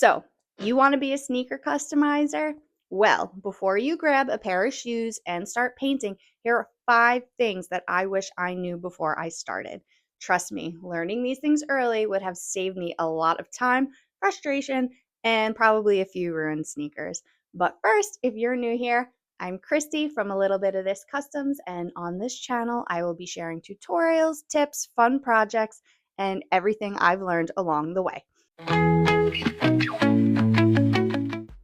So, you want to be a sneaker customizer? Well, before you grab a pair of shoes and start painting, here are 5 things that I wish I knew before I started. Trust me, learning these things early would have saved me a lot of time, frustration, and probably a few ruined sneakers. But first, if you're new here, I'm Christy from A Little Bit of This Customs, and on this channel, I will be sharing tutorials, tips, fun projects, and everything I've learned along the way.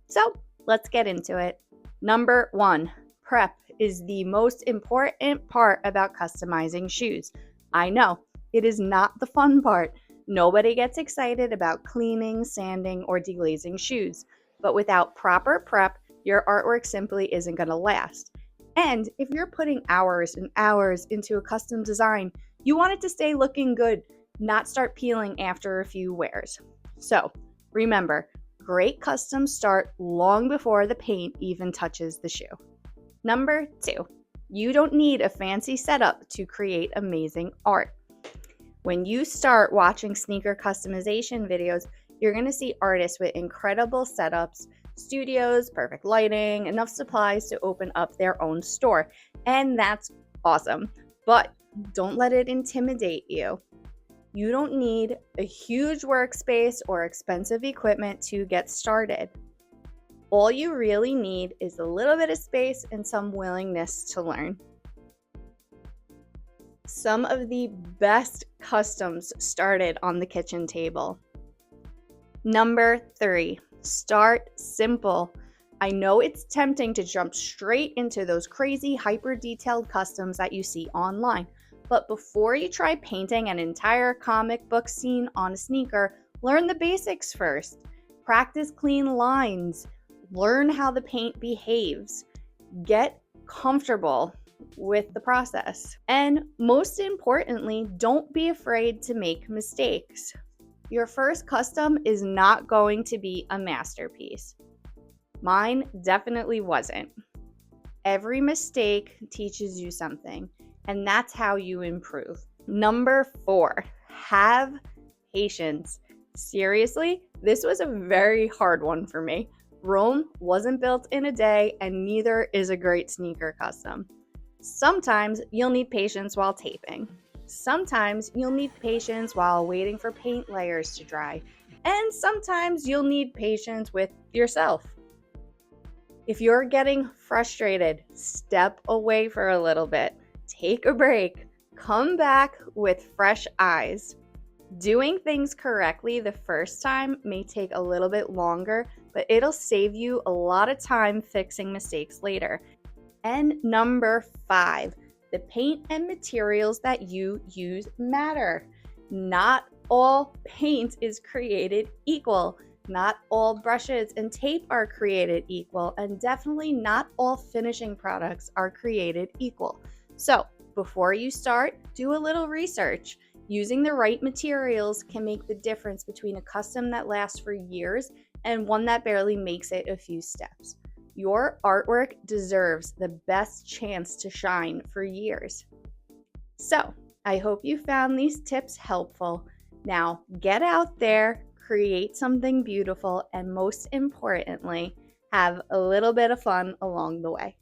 So let's get into it. Number 1, prep is the most important part about customizing shoes. I know, it is not the fun part. Nobody gets excited about cleaning, sanding, or deglazing shoes. But without proper prep, your artwork simply isn't going to last. And if you're putting hours and hours into a custom design, you want it to stay looking good, not start peeling after a few wears. So remember, great customs start long before the paint even touches the shoe. Number 2, you don't need a fancy setup to create amazing art. When you start watching sneaker customization videos, you're going to see artists with incredible setups, studios, perfect lighting, enough supplies to open up their own store. And that's awesome. But don't let it intimidate you. You don't need a huge workspace or expensive equipment to get started. All you really need is a little bit of space and some willingness to learn. Some of the best customs started on the kitchen table. Number 3, start simple. I know it's tempting to jump straight into those crazy hyper-detailed customs that you see online. But before you try painting an entire comic book scene on a sneaker, learn the basics first. Practice clean lines. Learn how the paint behaves. Get comfortable with the process. And most importantly, don't be afraid to make mistakes. Your first custom is not going to be a masterpiece. Mine definitely wasn't. Every mistake teaches you something. And that's how you improve. Number 4, have patience. Seriously, this was a very hard one for me. Rome wasn't built in a day, and neither is a great sneaker custom. Sometimes you'll need patience while taping. Sometimes you'll need patience while waiting for paint layers to dry. And sometimes you'll need patience with yourself. If you're getting frustrated, step away for a little bit. Take a break. Come back with fresh eyes. Doing things correctly the first time may take a little bit longer, but it'll save you a lot of time fixing mistakes later. And number 5, the paint and materials that you use matter. Not all paint is created equal. Not all brushes and tape are created equal, and definitely not all finishing products are created equal. So, before you start, do a little research. Using the right materials can make the difference between a custom that lasts for years and one that barely makes it a few steps. Your artwork deserves the best chance to shine for years. So, I hope you found these tips helpful. Now, get out there, create something beautiful, and most importantly, have a little bit of fun along the way.